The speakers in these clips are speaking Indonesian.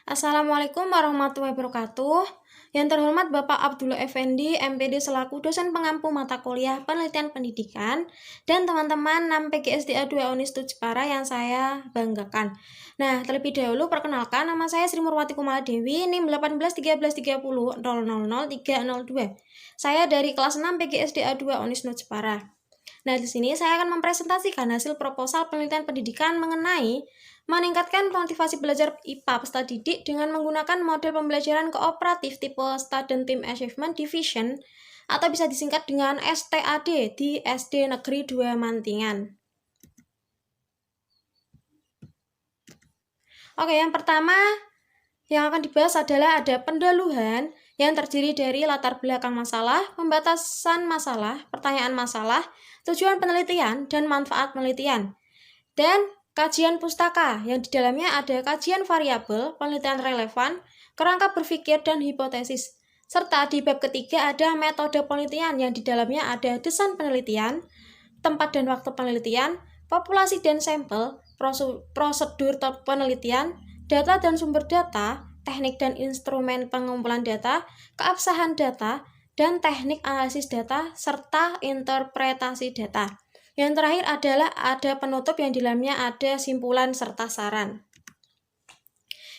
Assalamualaikum warahmatullahi wabarakatuh. Yang terhormat Bapak Abdullah Effendi, MPD selaku dosen pengampu mata kuliah penelitian pendidikan dan teman-teman 6 PGSDA 2 Unistud Jepara yang saya banggakan. Nah, terlebih dahulu perkenalkan, nama saya Sri Murwati Kumala Dewi, NIM 181330000302. Saya dari kelas 6 PGSDA 2 Unistud Jepara. Nah, di sini saya akan mempresentasikan hasil proposal penelitian pendidikan mengenai meningkatkan motivasi belajar IPA peserta didik dengan menggunakan model pembelajaran kooperatif tipe Student Team Achievement Division atau bisa disingkat dengan STAD di SD Negeri 2 Mantingan. Oke, yang pertama yang akan dibahas adalah ada pendahuluan yang terdiri dari latar belakang masalah, pembatasan masalah, pertanyaan masalah, tujuan penelitian, dan manfaat penelitian. Dan kajian pustaka yang di dalamnya ada kajian variabel, penelitian relevan, kerangka berpikir, dan hipotesis. Serta di bab ketiga ada metode penelitian yang di dalamnya ada desain penelitian, tempat dan waktu penelitian, populasi dan sampel, prosedur penelitian, data dan sumber data, teknik dan instrumen pengumpulan data, keabsahan data, dan teknik analisis data, serta interpretasi data. Yang terakhir adalah ada penutup yang di dalamnya ada simpulan serta saran.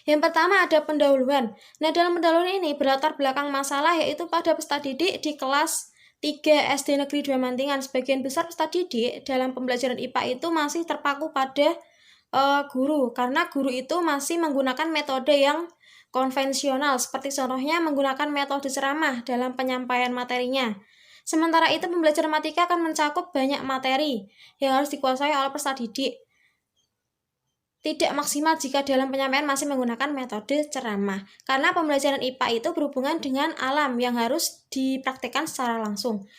Yang pertama ada pendahuluan. Nah, dalam pendahuluan ini berlatar belakang masalah yaitu pada peserta didik di kelas 3 SD Negeri 2 Mantingan. Sebagian besar peserta didik dalam pembelajaran IPA itu masih terpaku pada guru, karena guru itu masih menggunakan metode yang konvensional, seperti contohnya menggunakan metode ceramah dalam penyampaian materinya. Sementara itu, pembelajaran matematika akan mencakup banyak materi yang harus dikuasai oleh peserta didik. Tidak maksimal jika dalam penyampaian masih menggunakan metode ceramah, karena pembelajaran IPA itu berhubungan dengan alam yang harus dipraktikkan secara langsung.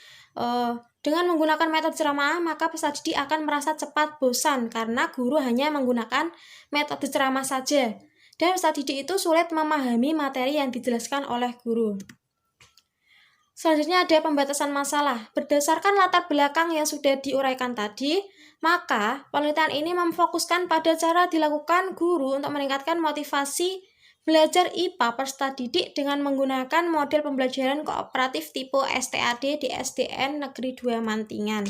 Dengan menggunakan metode ceramah, maka peserta didik akan merasa cepat bosan karena guru hanya menggunakan metode ceramah saja. Dan peserta didik itu sulit memahami materi yang dijelaskan oleh guru. Selanjutnya ada pembatasan masalah. Berdasarkan latar belakang yang sudah diuraikan tadi, maka penelitian ini memfokuskan pada cara dilakukan guru untuk meningkatkan motivasi belajar IPA peserta didik dengan menggunakan model pembelajaran kooperatif tipe STAD di SDN Negeri 2 Mantingan.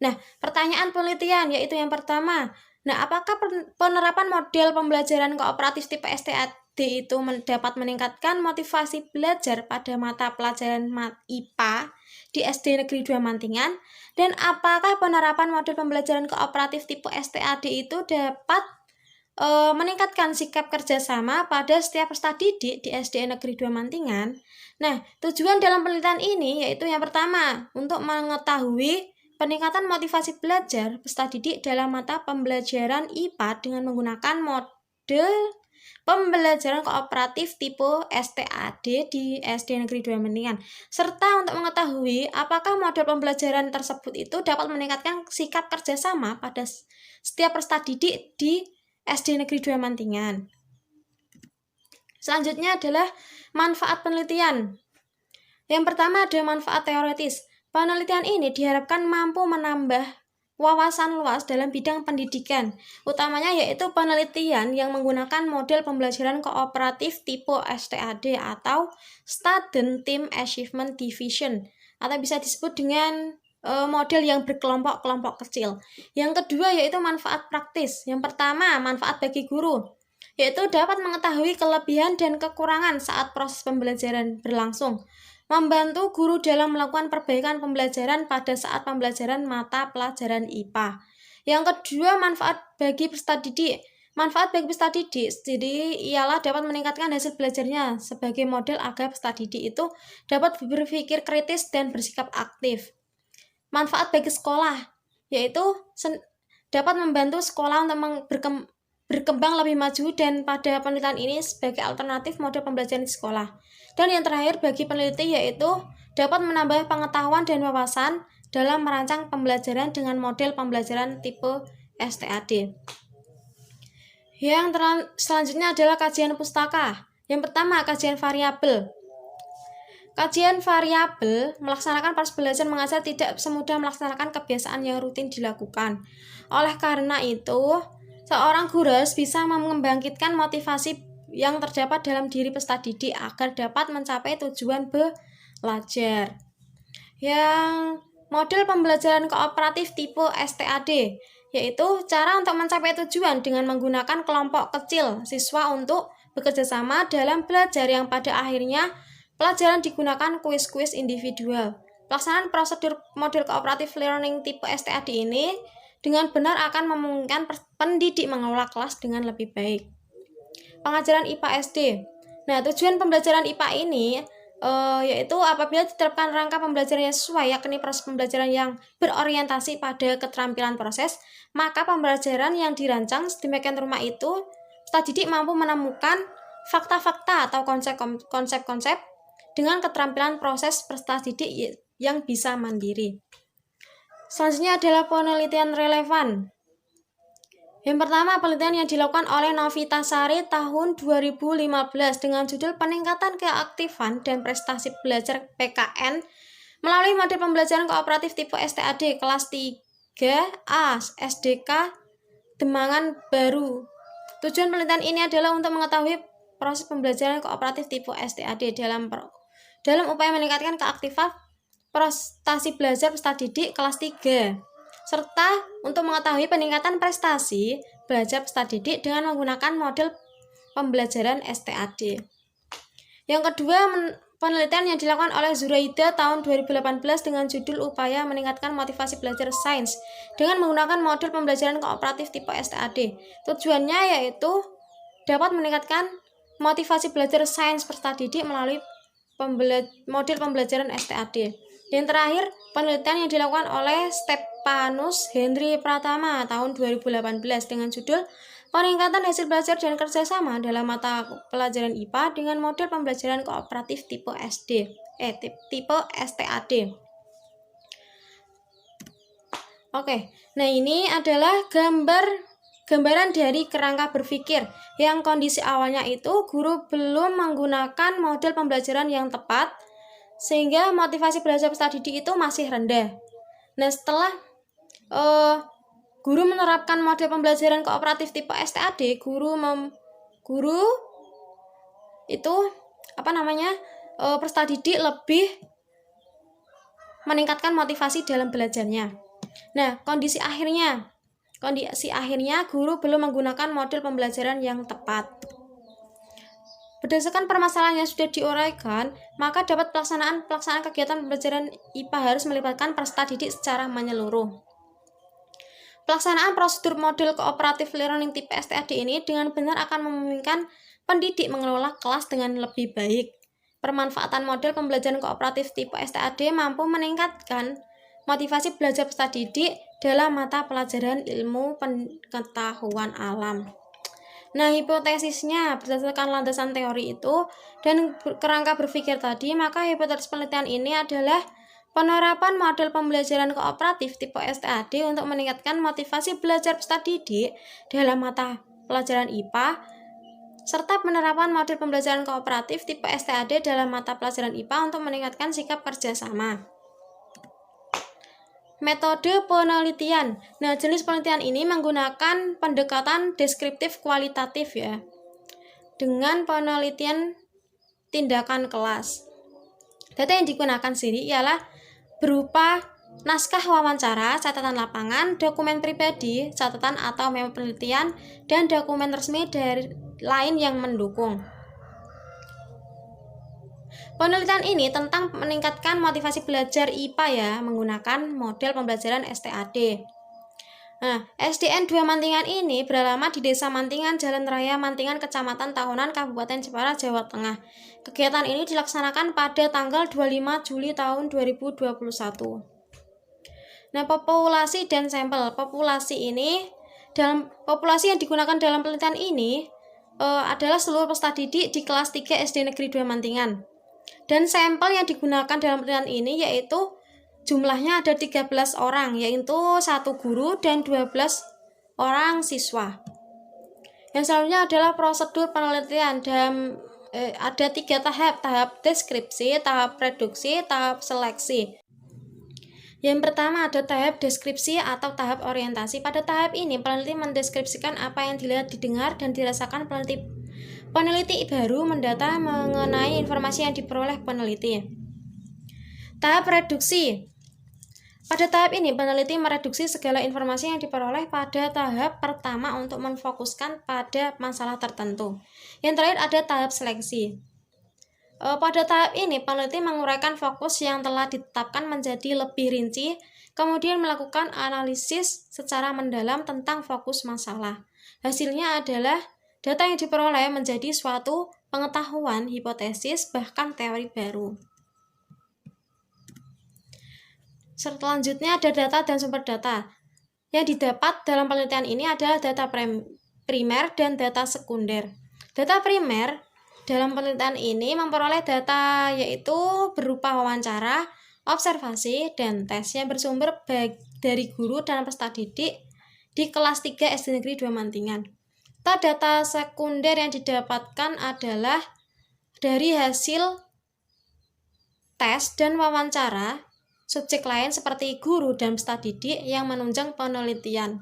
Nah, pertanyaan penelitian yaitu yang pertama. Nah, apakah penerapan model pembelajaran kooperatif tipe STAD itu dapat meningkatkan motivasi belajar pada mata pelajaran IPA di SD Negeri 2 Mantingan? Dan apakah penerapan model pembelajaran kooperatif tipe STAD itu dapat meningkatkan sikap kerjasama pada setiap peserta didik di SD Negeri 2 Mantingan? Nah, tujuan dalam penelitian ini yaitu yang pertama, untuk mengetahui peningkatan motivasi belajar peserta didik dalam mata pembelajaran IPA dengan menggunakan model pembelajaran kooperatif tipe STAD di SD Negeri 2 Mantingan, serta untuk mengetahui apakah model pembelajaran tersebut itu dapat meningkatkan sikap kerjasama pada setiap peserta didik di SD Negeri 2 Mantingan. Selanjutnya adalah manfaat penelitian. Yang pertama ada manfaat teoritis. Penelitian ini diharapkan mampu menambah wawasan luas dalam bidang pendidikan, utamanya yaitu penelitian yang menggunakan model pembelajaran kooperatif tipe STAD atau Student Team Achievement Division, atau bisa disebut dengan model yang berkelompok-kelompok kecil. Yang kedua yaitu manfaat praktis. Yang pertama, manfaat bagi guru, yaitu dapat mengetahui kelebihan dan kekurangan saat proses pembelajaran berlangsung, membantu guru dalam melakukan perbaikan pembelajaran pada saat pembelajaran mata pelajaran IPA. Yang kedua, manfaat bagi peserta didik. Manfaat bagi peserta didik jadi ialah dapat meningkatkan hasil belajarnya sebagai model agar peserta didik itu dapat berpikir kritis dan bersikap aktif. Manfaat bagi sekolah, yaitu dapat membantu sekolah untuk berkembang lebih maju dan pada penelitian ini sebagai alternatif model pembelajaran di sekolah. Dan yang terakhir bagi peneliti yaitu dapat menambah pengetahuan dan wawasan dalam merancang pembelajaran dengan model pembelajaran tipe STAD. Yang selanjutnya adalah kajian pustaka. Yang pertama, kajian variabel. Kajian variabel melaksanakan proses belajar mengajar tidak semudah melaksanakan kebiasaan yang rutin dilakukan. Oleh karena itu, seorang guru harus bisa membangkitkan motivasi yang terdapat dalam diri peserta didik agar dapat mencapai tujuan belajar. Yang model pembelajaran kooperatif tipe STAD, yaitu cara untuk mencapai tujuan dengan menggunakan kelompok kecil siswa untuk bekerja sama dalam belajar yang pada akhirnya pelajaran digunakan kuis-kuis individual. Pelaksanaan prosedur model cooperative learning tipe STAD ini dengan benar akan memungkinkan pendidik mengelola kelas dengan lebih baik. Pengajaran IPA SD. Nah, tujuan pembelajaran IPA ini yaitu apabila diterapkan rangka pembelajaran yang sesuai, yakni proses pembelajaran yang berorientasi pada keterampilan proses, maka pembelajaran yang dirancang sedemikian rupa itu peserta didik mampu menemukan fakta-fakta atau konsep-konsep dengan keterampilan proses peserta didik yang bisa mandiri. Selanjutnya adalah penelitian relevan. Yang pertama, penelitian yang dilakukan oleh Novitasari tahun 2015 dengan judul Peningkatan Keaktifan dan Prestasi Belajar PKN melalui model pembelajaran kooperatif tipe STAD kelas 3A SDK Demangan Baru. Tujuan penelitian ini adalah untuk mengetahui proses pembelajaran kooperatif tipe STAD dalam upaya meningkatkan keaktifan prestasi belajar peserta didik kelas 3, serta untuk mengetahui peningkatan prestasi belajar peserta didik dengan menggunakan model pembelajaran STAD. Yang kedua, penelitian yang dilakukan oleh Zuraida tahun 2018 dengan judul Upaya Meningkatkan Motivasi Belajar Sains dengan menggunakan model pembelajaran kooperatif tipe STAD. Tujuannya yaitu dapat meningkatkan motivasi belajar sains peserta didik melalui model pembelajaran STAD. Yang terakhir, penelitian yang dilakukan oleh Stepanus Henry Pratama tahun 2018 dengan judul Peningkatan Hasil Belajar dan Kerjasama dalam Mata Pelajaran IPA dengan model pembelajaran kooperatif tipe tipe STAD. Oke, nah ini adalah gambaran dari kerangka berpikir yang kondisi awalnya itu guru belum menggunakan model pembelajaran yang tepat sehingga motivasi belajar peserta didik itu masih rendah. Nah, setelah guru menerapkan model pembelajaran kooperatif tipe STAD, guru itu peserta didik lebih meningkatkan motivasi dalam belajarnya. Nah, kondisi akhirnya guru belum menggunakan model pembelajaran yang tepat. Berdasarkan permasalahan yang sudah diuraikan, maka dapat pelaksanaan kegiatan pembelajaran IPA harus melibatkan peserta didik secara menyeluruh. Pelaksanaan prosedur model cooperative learning tipe STAD ini dengan benar akan memungkinkan pendidik mengelola kelas dengan lebih baik. Permanfaatan model pembelajaran kooperatif tipe STAD mampu meningkatkan motivasi belajar peserta didik dalam mata pelajaran ilmu pengetahuan alam. Nah, hipotesisnya berdasarkan landasan teori itu dan kerangka berpikir tadi, maka hipotesis penelitian ini adalah penerapan model pembelajaran kooperatif tipe STAD untuk meningkatkan motivasi belajar peserta didik dalam mata pelajaran IPA, serta penerapan model pembelajaran kooperatif tipe STAD dalam mata pelajaran IPA untuk meningkatkan sikap kerjasama. Metode penelitian. Nah, jenis penelitian ini menggunakan pendekatan deskriptif kualitatif ya. Dengan penelitian tindakan kelas. Data yang digunakan sendiri ialah berupa naskah wawancara, catatan lapangan, dokumen pribadi, catatan atau memo penelitian, dan dokumen resmi dari lain yang mendukung. Penelitian ini tentang meningkatkan motivasi belajar IPA ya, menggunakan model pembelajaran STAD. Nah, SDN 2 Mantingan ini beralamat di Desa Mantingan, Jalan Raya Mantingan, Kecamatan Tahunan, Kabupaten Jepara, Jawa Tengah. Kegiatan ini dilaksanakan pada tanggal 25 Juli tahun 2021. Nah, populasi dan sampel. Populasi yang digunakan dalam penelitian ini adalah seluruh peserta didik di kelas 3 SD Negeri 2 Mantingan. Dan sampel yang digunakan dalam penelitian ini yaitu jumlahnya ada 13 orang, yaitu 1 guru dan 12 orang siswa. Yang selanjutnya adalah prosedur penelitian dan ada 3 tahap deskripsi, tahap reduksi, tahap seleksi. Yang pertama ada tahap deskripsi atau tahap orientasi. Pada tahap ini peneliti mendeskripsikan apa yang dilihat, didengar, dan dirasakan Peneliti baru mendata mengenai informasi yang diperoleh peneliti. Tahap reduksi. Pada tahap ini, peneliti mereduksi segala informasi yang diperoleh pada tahap pertama untuk memfokuskan pada masalah tertentu. Yang terakhir ada tahap seleksi. Pada tahap ini, peneliti menguraikan fokus yang telah ditetapkan menjadi lebih rinci, kemudian melakukan analisis secara mendalam tentang fokus masalah. Hasilnya adalah data yang diperoleh menjadi suatu pengetahuan, hipotesis, bahkan teori baru. Selanjutnya ada data dan sumber data. Yang didapat dalam penelitian ini adalah data primer dan data sekunder. Data primer dalam penelitian ini memperoleh data yaitu berupa wawancara, observasi, dan tes yang bersumber dari guru dan peserta didik di kelas 3 SD Negeri 2 Mantingan. Data sekunder yang didapatkan adalah dari hasil tes dan wawancara subjek lain seperti guru dan peserta didik yang menunjang penelitian.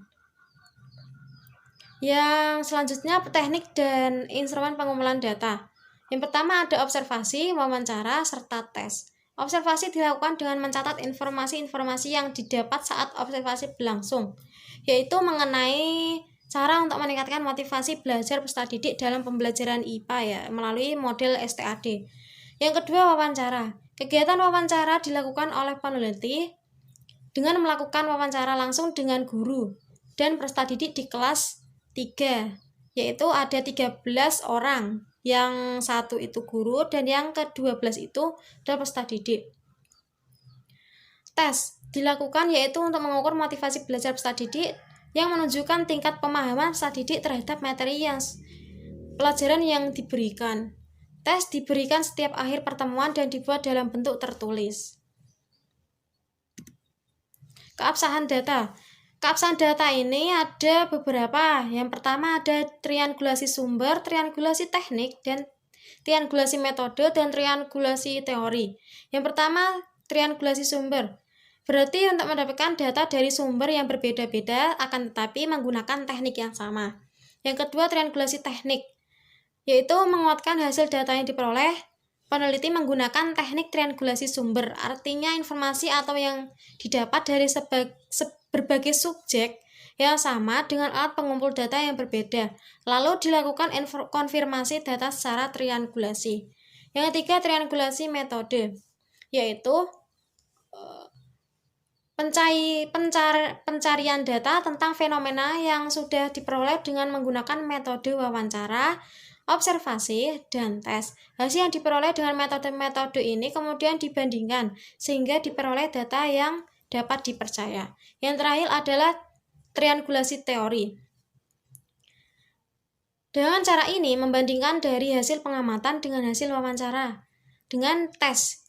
Yang selanjutnya teknik dan instrumen pengumpulan data. Yang pertama ada observasi, wawancara, serta tes. Observasi dilakukan dengan mencatat informasi-informasi yang didapat saat observasi berlangsung, yaitu mengenai cara untuk meningkatkan motivasi belajar peserta didik dalam pembelajaran IPA ya, melalui model STAD. Yang kedua wawancara. Kegiatan wawancara dilakukan oleh peneliti dengan melakukan wawancara langsung dengan guru dan peserta didik di kelas 3, yaitu ada 13 orang. Yang satu itu guru dan yang ke-12 itu adalah peserta didik. Tes dilakukan yaitu untuk mengukur motivasi belajar peserta didik yang menunjukkan tingkat pemahaman peserta didik terhadap materi pelajaran yang diberikan. Tes diberikan setiap akhir pertemuan dan dibuat dalam bentuk tertulis. Keabsahan data. Keabsahan data ini ada beberapa. Yang pertama ada triangulasi sumber, triangulasi teknik, dan triangulasi metode, dan triangulasi teori. Yang pertama, triangulasi sumber. Berarti untuk mendapatkan data dari sumber yang berbeda-beda akan tetapi menggunakan teknik yang sama. Yang kedua, triangulasi teknik, yaitu menguatkan hasil data yang diperoleh. Peneliti menggunakan teknik triangulasi sumber, artinya informasi atau yang didapat dari berbagai subjek yang sama dengan alat pengumpul data yang berbeda, lalu dilakukan konfirmasi data secara triangulasi. Yang ketiga, triangulasi metode, yaitu pencarian data tentang fenomena yang sudah diperoleh dengan menggunakan metode wawancara, observasi, dan tes. Hasil yang diperoleh dengan metode-metode ini kemudian dibandingkan sehingga diperoleh data yang dapat dipercaya. Yang terakhir adalah triangulasi teori. Dengan cara ini membandingkan dari hasil pengamatan dengan hasil wawancara, dengan tes,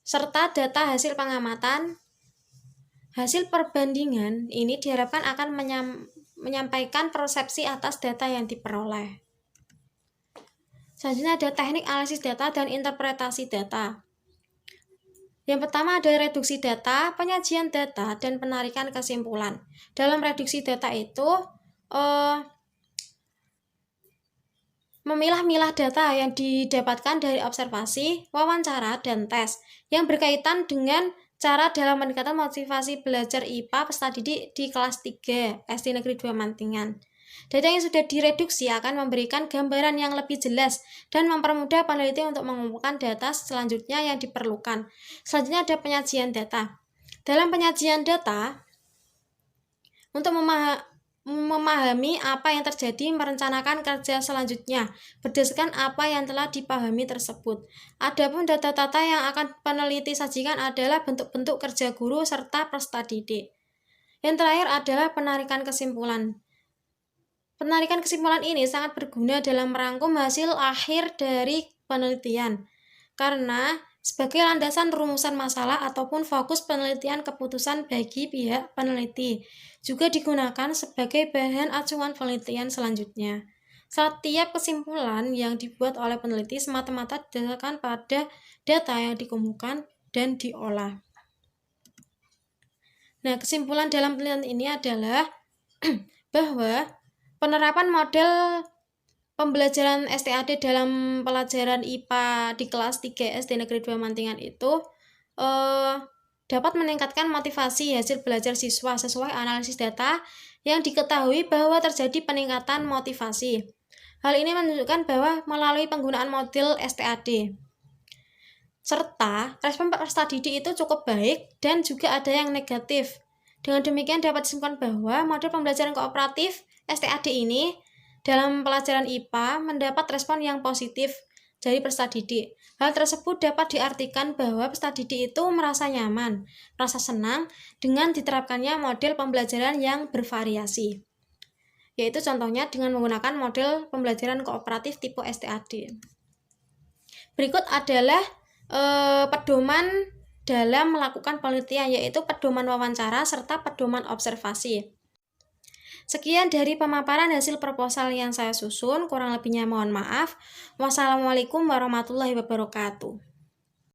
serta data hasil pengamatan. Hasil perbandingan ini diharapkan akan menyampaikan persepsi atas data yang diperoleh. Selanjutnya ada teknik analisis data dan interpretasi data. Yang pertama ada reduksi data, penyajian data, dan penarikan kesimpulan. Dalam reduksi data itu memilah-milah data yang didapatkan dari observasi, wawancara, dan tes yang berkaitan dengan cara dalam meningkatkan motivasi belajar IPA peserta didik di kelas 3 SD Negeri 2 Mantingan. Data yang sudah direduksi akan memberikan gambaran yang lebih jelas dan mempermudah peneliti untuk mengumpulkan data selanjutnya yang diperlukan. Selanjutnya ada penyajian data. Dalam penyajian data, untuk memahami apa yang terjadi, merencanakan kerja selanjutnya berdasarkan apa yang telah dipahami tersebut. Adapun data-data yang akan peneliti sajikan adalah bentuk-bentuk kerja guru serta peserta didik. Yang terakhir adalah penarikan kesimpulan. Penarikan kesimpulan ini sangat berguna dalam merangkum hasil akhir dari penelitian, karena sebagai landasan rumusan masalah ataupun fokus penelitian keputusan bagi pihak peneliti, juga digunakan sebagai bahan acuan penelitian selanjutnya. Setiap kesimpulan yang dibuat oleh peneliti semata-mata didasarkan pada data yang dikumpulkan dan diolah. Nah, kesimpulan dalam penelitian ini adalah bahwa penerapan model pembelajaran STAD dalam pelajaran IPA di kelas 3 SD Negeri 2 Mantingan itu dapat meningkatkan motivasi hasil belajar siswa sesuai analisis data yang diketahui bahwa terjadi peningkatan motivasi. Hal ini menunjukkan bahwa melalui penggunaan model STAD, serta respon peserta didik itu cukup baik dan juga ada yang negatif. Dengan demikian dapat disimpulkan bahwa model pembelajaran kooperatif STAD ini dalam pelajaran IPA mendapat respon yang positif dari peserta didik. Hal tersebut dapat diartikan bahwa peserta didik itu merasa nyaman, merasa senang dengan diterapkannya model pembelajaran yang bervariasi. Yaitu contohnya dengan menggunakan model pembelajaran kooperatif tipe STAD. Berikut adalah pedoman dalam melakukan penelitian, yaitu pedoman wawancara serta pedoman observasi. Sekian dari pemaparan hasil proposal yang saya susun, kurang lebihnya mohon maaf. Wassalamualaikum warahmatullahi wabarakatuh.